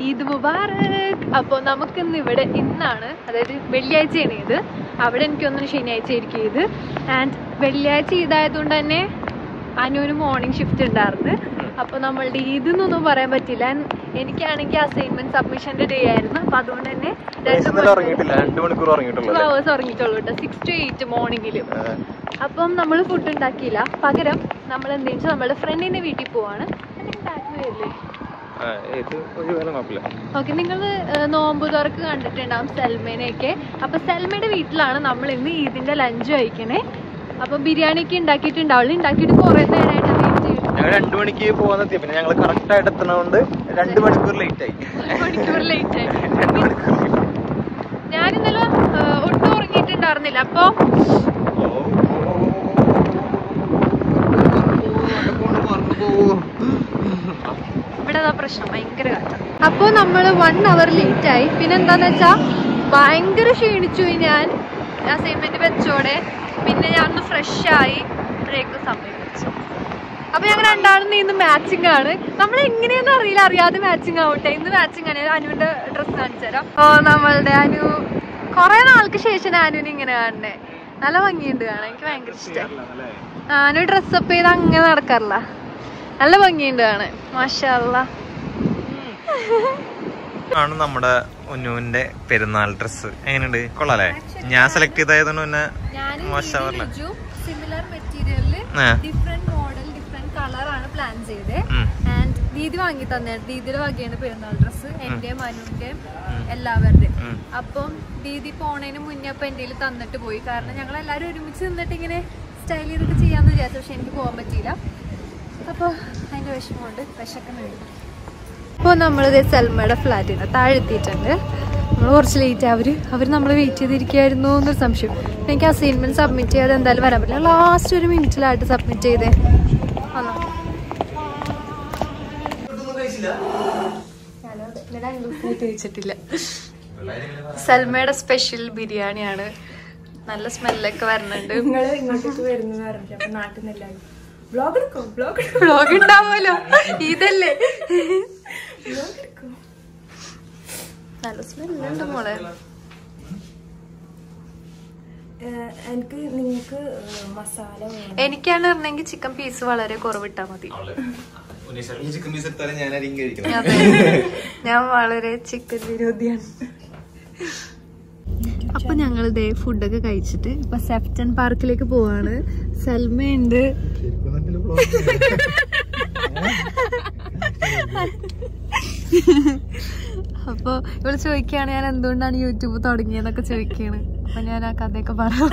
ഈദ് മുബാറക്. അപ്പോൾ നമുക്കിന്ന് ഇവിടെ ഇന്നാണ്, അതായത് വെള്ളിയാഴ്ചയാണ് ഇത്. അവിടെ എനിക്കൊന്നും ശനിയാഴ്ച ആയിരിക്കും ഇത്. ആൻഡ് വെള്ളിയാഴ്ച ഇതായതുകൊണ്ട് തന്നെ അനുവിന് മോർണിംഗ് ഷിഫ്റ്റ് ഉണ്ടായിരുന്നു. അപ്പോൾ നമ്മളുടെ ഇതെന്നൊന്നും പറയാൻ പറ്റില്ല. എനിക്കാണെങ്കിൽ അസൈൻമെന്റ് സബ്മിഷന്റെ ഡേ ആയിരുന്നു. അപ്പൊ അതുകൊണ്ട് തന്നെ 2 hours ഉറങ്ങിയിട്ടുള്ളൂ കേട്ടോ, 6 to 8 മോർണിംഗിൽ. അപ്പം നമ്മൾ ഫുഡ് ഉണ്ടാക്കിയില്ല. പകരം നമ്മൾ എന്താ വെച്ചാൽ നമ്മളുടെ ഫ്രണ്ടിന്റെ വീട്ടിൽ പോവാണ്. ഓക്കെ, നിങ്ങൾ നോമ്പ് തുറക്ക് കണ്ടിട്ടുണ്ടാവും സൽമേനെയൊക്കെ. അപ്പൊ സൽമയുടെ വീട്ടിലാണ് നമ്മൾ ഇന്ന് ഈദിന്റെ ലഞ്ച് കഴിക്കണേ. അപ്പൊ ബിരിയാണി ഒക്കെ ഉണ്ടാക്കിയിട്ടുണ്ടാവുള്ളൂ. ഉണ്ടാക്കിയിട്ട് കുറെ നേരമായിട്ട് വെയിറ്റ് ചെയ്യും. ഞങ്ങൾ 2 മണിക്ക് പോകാൻ പിന്നെ ഞങ്ങൾ കറക്റ്റ് ആയിട്ട് എത്തണോണ്ട് 2 മണിക്കൂർ ലേറ്റ് ആയി. ഞാൻ ഇന്നലെ ഒട്ടും ഉറങ്ങിയിട്ടുണ്ടായിരുന്നില്ല. അപ്പൊ ഇവിടെ പ്രശ്നം ഭയങ്കര കാറ്റാണ്. അപ്പൊ നമ്മള് 1 hour ലേറ്റ് ആയി. പിന്നെ എന്താന്ന് വെച്ചാ ഭയങ്കര ക്ഷീണിച്ചു ഞാൻ അസൈൻമെന്റ് വെച്ചോടെ. പിന്നെ ഞാൻ ഒന്ന് ഫ്രഷ് ആയി ബ്രേക്ക് സമയം വെച്ചു. അപ്പൊ ഞങ്ങൾ രണ്ടാളും ഇന്ന് മാച്ചിങ് ആണ്. നമ്മൾ എങ്ങനെയൊന്നും അറിയില്ല, അറിയാതെ മാച്ചിങ് ആവട്ടെ. ഇന്ന് മാച്ചിങ് ആണ്. അനുവിന്റെ ഡ്രസ് കാണിച്ചു തരാം. ഓ, നമ്മളുടെ അനു കൊറേ നാൾക്ക് ശേഷം അനുവിന് ഇങ്ങനെ കാണണേ. നല്ല ഭംഗിയുണ്ട് കാണാൻ. എനിക്ക് ഭയങ്കര ഇഷ്ടമായി. അനു ഡ്രസ്സപ്പ് ചെയ്ത് അങ്ങനെ നടക്കാറില്ല. നല്ല ഭംഗിയുണ്ട് കാണാൻ. മാഷാ അല്ലാ. ആണ് നമ്മുടെ ഉന്നുവിന്റെ പെരുന്നാൾ ഡ്രസ്. എങ്ങനെയുണ്ട്? കൊള്ളാല്ലേ? ഞാൻ സെലക്ട് ചെയ്തായതുകൊണ്ട് പിന്നെ സിമിലർ മെറ്റീരിയലില് ഡിഫറെന്റ് മോഡൽ ഡിഫറെന്റ് കളറാണ് പ്ലാൻ ചെയ്തത്. ആൻഡ് ദീദി വാങ്ങി തന്നെ, ദീദിയുടെ വകയാണ് പെരുന്നാൾ ഡ്രസ്സ്. എന്റെയും അനുവിന്റെയും എല്ലാവരുടെയും. അപ്പം ദീദി പോണേന് മുന്നേ അപ്പൊ എന്റെ തന്നിട്ട് പോയി. കാരണം ഞങ്ങൾ എല്ലാവരും ഒരുമിച്ച് നിന്നിട്ട് ഇങ്ങനെ സ്റ്റൈൽ ചെയ്തിട്ട് ചെയ്യാന്ന് വിചാരിച്ചു. പക്ഷെ എനിക്ക് പോകാൻ പറ്റിയില്ല. അപ്പൊ അതിന്റെ വിഷമമുണ്ട്. വിശക്കുന്നുണ്ട്. ഇപ്പോൾ നമ്മളിത് സൽമയുടെ ഫ്ലാറ്റിന് താഴെ എത്തിയിട്ടുണ്ട്. നമ്മൾ കുറച്ച് ലേറ്റ്. അവർ നമ്മൾ വെയിറ്റ് ചെയ്തിരിക്കുകയായിരുന്നു എന്നൊരു സംശയം. എനിക്ക് അസൈൻമെന്റ് സബ്മിറ്റ് ചെയ്യാതെ എന്തായാലും വരാൻ പറ്റില്ല. ലാസ്റ്റ് 1 മിനിറ്റിലായിട്ട് സബ്മിറ്റ് ചെയ്തേ. കഴിച്ചിട്ടില്ല. സൽമയുടെ സ്പെഷ്യൽ ബിരിയാണിയാണ്. നല്ല സ്മെല്ലൊക്കെ വരുന്നുണ്ട്. വ്ളോഗ് ഉണ്ടാവുമല്ലോ, ഇതല്ലേ. നല്ല സ്മെല്ലുണ്ട് മോളെ. എനിക്കാണ് പറഞ്ഞെങ്കിൽ ചിക്കൻ പീസ് വളരെ കുറവിട്ടാ മതി. ഞാൻ വളരെ ചിക്കൻ വിരോധിയാണ്. അപ്പൊ ഞങ്ങൾ ഇതേ ഫുഡൊക്കെ കഴിച്ചിട്ട് ഇപ്പൊ സെപ്റ്റൻ പാർക്കിലേക്ക് പോവാണ്. സൽമയുണ്ട്. അപ്പൊ ഇവള് ചോദിക്കുകയാണ് ഞാൻ എന്തുകൊണ്ടാണ് യൂട്യൂബ് തുടങ്ങിയെന്നൊക്കെ ചോദിക്കുകയാണ്. അപ്പൊ ഞാൻ ആ കഥയൊക്കെ പറയാം.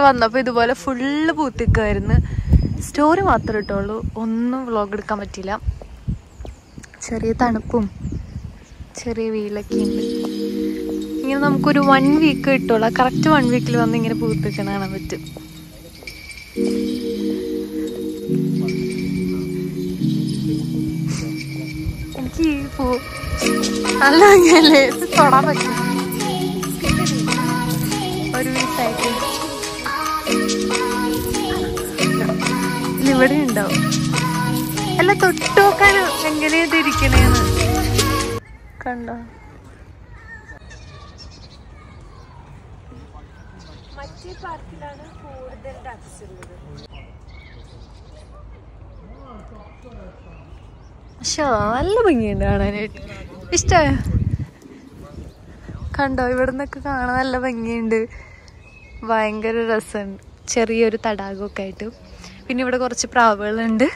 വന്നപ്പോ ഇതുപോലെ ഫുള്ള് പൂത്തിക്കായിരുന്നു. സ്റ്റോറി മാത്രമേ ഇട്ടുള്ളൂ. ഒന്നും വ്ളോഗ് എടുക്കാൻ പറ്റില്ല. ചെറിയ തണുപ്പും ചെറിയ വെയിലൊക്കെ ഉണ്ട്. ഇങ്ങനെ നമുക്കൊരു 1 week കിട്ടുള്ളൂ. കറക്റ്റ് 1 week വന്ന് ഇങ്ങനെ പൂത്തിക്കണ കാണാൻ പറ്റും. എനിക്ക് ഈ പൂ നല്ല ഭംഗിയല്ലേ, തൊടാൻ പറ്റും. ഒരു വീക്കായിട്ട് ഇവിടെ ഉണ്ടാവും. അല്ല, തൊട്ട് നോക്കാൻ എങ്ങനെയത് ഇരിക്കണേന്ന് കണ്ടോ. മറ്റേ പാർക്കിലാണ് കൂടുതൽ ഡക്സ് ഉള്ളത്. പക്ഷേ നല്ല ഭംഗിയുണ്ട് കാണാനായിട്ട്. ഇഷ്ടമായോ? കണ്ടോ, ഇവിടെ നിന്നൊക്കെ കാണാൻ നല്ല ഭംഗിയുണ്ട്. ഭയങ്കര രസമുണ്ട്. ചെറിയൊരു തടാകമൊക്കെ ആയിട്ട്. പിന്നെ ഇവിടെ കുറച്ച് പ്രാവുകളുണ്ട്.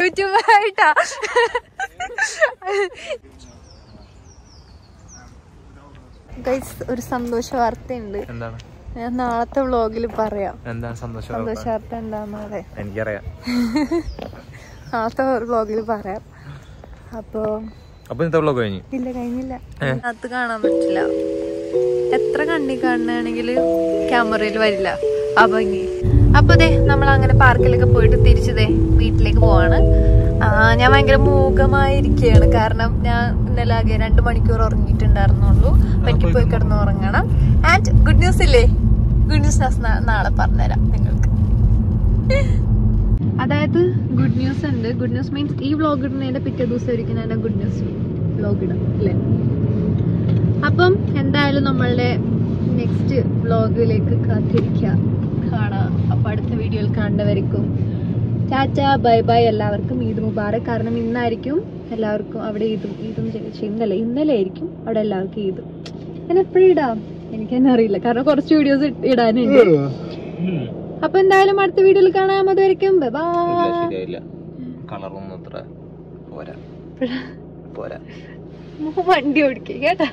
യൂട്യൂബായിട്ടാ. ഒരു സന്തോഷ വാർത്തയുണ്ട്. എന്താണ്? ഞാൻ നാളത്തെ വ്ളോഗിൽ പറയാം. എന്താണ് സന്തോഷ വാർത്ത എന്താന്ന് പറയാം. എനിക്കറിയാം. നാളത്തെ വ്ളോഗിൽ പറയാം. അപ്പൊ വ്ളോഗ് കഴിഞ്ഞു? ഇല്ല, കഴിഞ്ഞില്ല. അത് കാണാൻ പറ്റില്ല. എത്ര കണ്ണി കാണുകയാണെങ്കിൽ ക്യാമറയിൽ വരില്ല ആ ഭംഗി. അപ്പൊ നമ്മൾ അങ്ങനെ പാർക്കിലൊക്കെ പോയിട്ട് തിരിച്ചതേ വീട്ടിലേക്ക് പോവാണ്. ഞാൻ ഭയങ്കര മൂകമായിരിക്കുകയാണ്. കാരണം ഞാൻ ഇന്നലെ ആകെ 2 മണിക്കൂർ ഉറങ്ങിയിട്ടുണ്ടായിരുന്നുള്ളൂ. അപ്പൊ എനിക്ക് പോയി കിടന്ന് ഉറങ്ങണം. ആൻഡ് ഗുഡ് ന്യൂസ് ഇല്ലേ? ഗുഡ് ന്യൂസ് നാളെ പറഞ്ഞുതരാം നിങ്ങൾക്ക്. അതായത് ഗുഡ് ന്യൂസ് ഉണ്ട്. ഗുഡ് ന്യൂസ് മീൻസ് ഈ വ്ളോഗ് ഇടുന്നതിന്റെ പിറ്റേ ദിവസം ഒരിക്കലും ഞാൻ ഗുഡ് ന്യൂസ് വ്ളോഗ് ഇടാം അല്ലേ? അപ്പം എന്തായാലും നമ്മളുടെ നെക്സ്റ്റ് വ്ളോഗിലേക്ക് കാത്തിരിക്കുക, കാണാം. അപ്പൊ അടുത്ത വീഡിയോയിൽ കാണുന്നവർക്കും ടാറ്റ, ബൈ ബൈ. എല്ലാവർക്കും ഈദ് മുബാറക്. കാരണം ഇന്നായിരിക്കും എല്ലാവർക്കും അവിടെ ഈദും ഇന്നലെ ആയിരിക്കും അവിടെ എല്ലാവർക്കും ഈദും. ഞാൻ എപ്പോഴും ഇടാം എനിക്ക് തന്നെ അറിയില്ല, കാരണം കുറച്ച് വീഡിയോസ് ഇടാനുണ്ട്. അപ്പൊ എന്തായാലും അടുത്ത വീഡിയോയിൽ കാണാം. അതുവരെയ്ക്കും ബൈ ബൈ. വണ്ടി ഓടിക്കുക കേട്ടാ.